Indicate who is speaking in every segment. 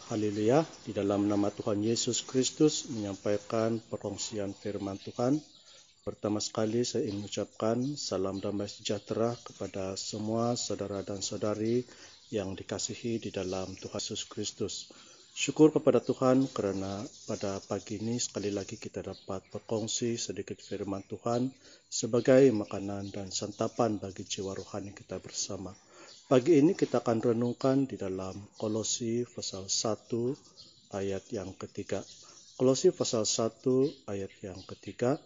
Speaker 1: Haleluya, di dalam nama Tuhan Yesus Kristus menyampaikan perkongsian firman Tuhan. Pertama sekali saya ingin mengucapkan salam damai sejahtera kepada semua saudara dan saudari yang dikasihi di dalam Tuhan Yesus Kristus. Syukur kepada Tuhan karena pada pagi ini sekali lagi kita dapat berkongsi sedikit firman Tuhan sebagai makanan dan santapan bagi jiwa rohani kita bersama. Pagi ini kita akan renungkan di dalam Kolose pasal 1 ayat yang ketiga. Kolose pasal 1 ayat yang ketiga.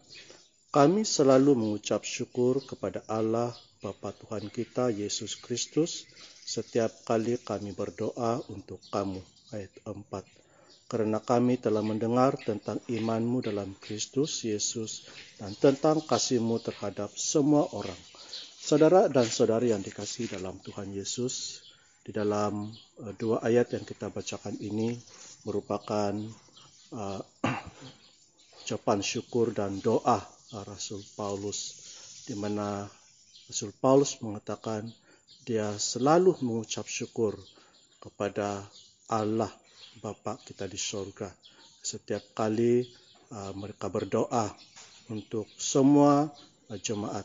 Speaker 1: Kami selalu mengucap syukur kepada Allah Bapa Tuhan kita Yesus Kristus setiap kali kami berdoa untuk kamu. Ayat 4. Karena kami telah mendengar tentang imanmu dalam Kristus Yesus dan tentang kasihmu terhadap semua orang. Saudara dan saudari yang dikasihi dalam Tuhan Yesus, di dalam dua ayat yang kita bacakan ini merupakan ucapan syukur dan doa Rasul Paulus, di mana Rasul Paulus mengatakan dia selalu mengucap syukur kepada Allah Bapa kita di surga setiap kali mereka berdoa untuk semua jemaat.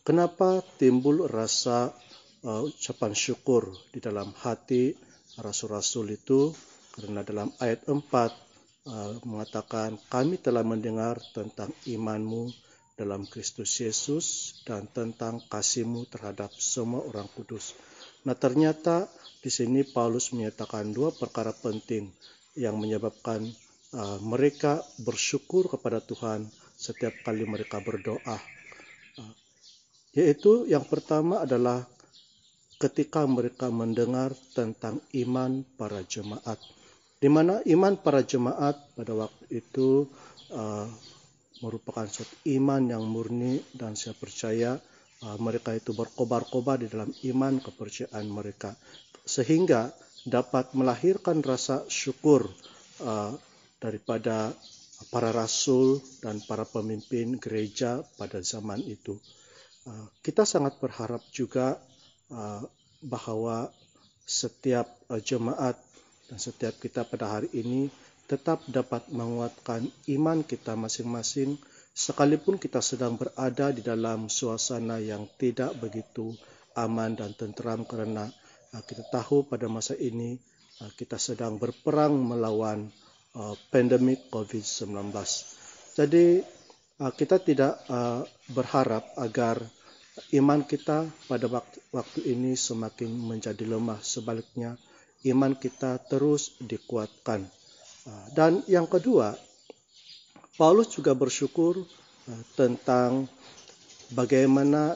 Speaker 1: Kenapa timbul rasa ucapan syukur di dalam hati rasul-rasul itu? Karena dalam ayat 4 mengatakan kami telah mendengar tentang imanmu dalam Kristus Yesus dan tentang kasihmu terhadap semua orang kudus. Nah, ternyata di sini Paulus menyatakan dua perkara penting yang menyebabkan mereka bersyukur kepada Tuhan setiap kali mereka berdoa. Yaitu yang pertama adalah ketika mereka mendengar tentang iman para jemaat. Di mana iman para jemaat pada waktu itu merupakan suatu iman yang murni, dan saya percaya mereka itu berkobar-kobar di dalam iman kepercayaan mereka. Sehingga dapat melahirkan rasa syukur daripada para rasul dan para pemimpin gereja pada zaman itu. Kita sangat berharap juga bahwa setiap jemaat dan setiap kita pada hari ini tetap dapat menguatkan iman kita masing-masing sekalipun kita sedang berada di dalam suasana yang tidak begitu aman dan tenteram, karena kita tahu pada masa ini kita sedang berperang melawan pandemik COVID-19. Jadi kita tidak berharap agar iman kita pada waktu ini semakin menjadi lemah. Sebaliknya, iman kita terus dikuatkan. Dan yang kedua, Paulus juga bersyukur tentang bagaimana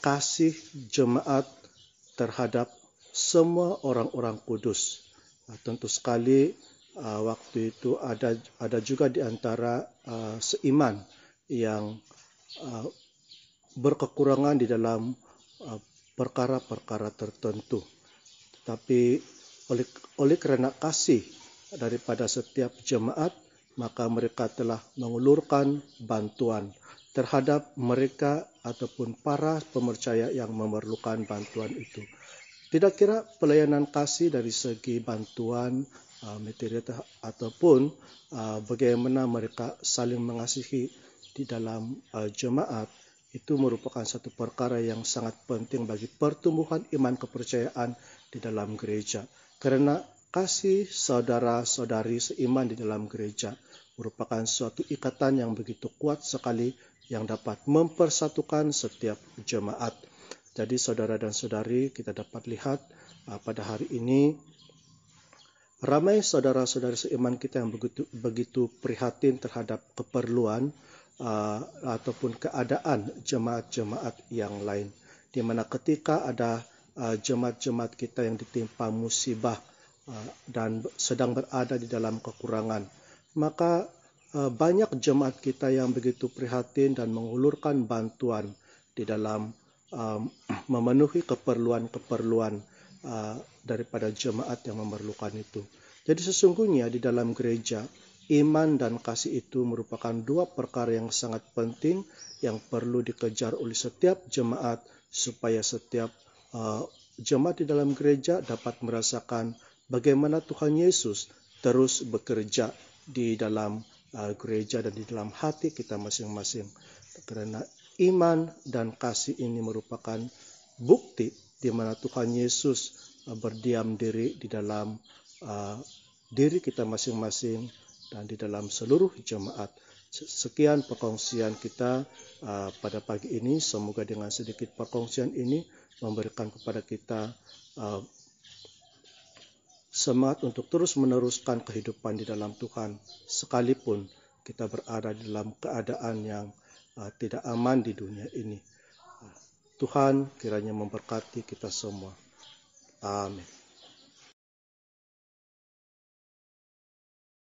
Speaker 1: kasih jemaat terhadap semua orang-orang kudus. Tentu sekali waktu itu ada juga di antara seiman yang berkekurangan di dalam perkara-perkara tertentu. Tapi oleh karena kasih daripada setiap jemaat, maka mereka telah mengulurkan bantuan terhadap mereka ataupun para pemercaya yang memerlukan bantuan itu. Tidak kira pelayanan kasih dari segi bantuan materi ataupun bagaimana mereka saling mengasihi di dalam jemaat, itu merupakan satu perkara yang sangat penting bagi pertumbuhan iman kepercayaan di dalam gereja. Karena kasih saudara-saudari seiman di dalam gereja merupakan suatu ikatan yang begitu kuat sekali yang dapat mempersatukan setiap jemaat. Jadi saudara dan saudari, kita dapat lihat pada hari ini ramai saudara-saudari seiman kita yang begitu prihatin terhadap keperluan ataupun keadaan jemaat-jemaat yang lain, di mana ketika ada jemaat-jemaat kita yang ditimpa musibah dan sedang berada di dalam kekurangan, maka banyak jemaat kita yang begitu prihatin dan mengulurkan bantuan di dalam memenuhi keperluan-keperluan daripada jemaat yang memerlukan itu. Jadi sesungguhnya di dalam gereja, iman dan kasih itu merupakan dua perkara yang sangat penting yang perlu dikejar oleh setiap jemaat supaya setiap jemaat di dalam gereja dapat merasakan bagaimana Tuhan Yesus terus bekerja di dalam gereja dan di dalam hati kita masing-masing. Karena iman dan kasih ini merupakan bukti di mana Tuhan Yesus berdiam diri di dalam diri kita masing-masing dan di dalam seluruh jemaat. Sekian perkongsian kita pada pagi ini. Semoga dengan sedikit perkongsian ini memberikan kepada kita semangat untuk terus meneruskan kehidupan di dalam Tuhan, sekalipun kita berada di dalam keadaan yang tidak aman di dunia ini. Tuhan kiranya memberkati kita semua. Amin.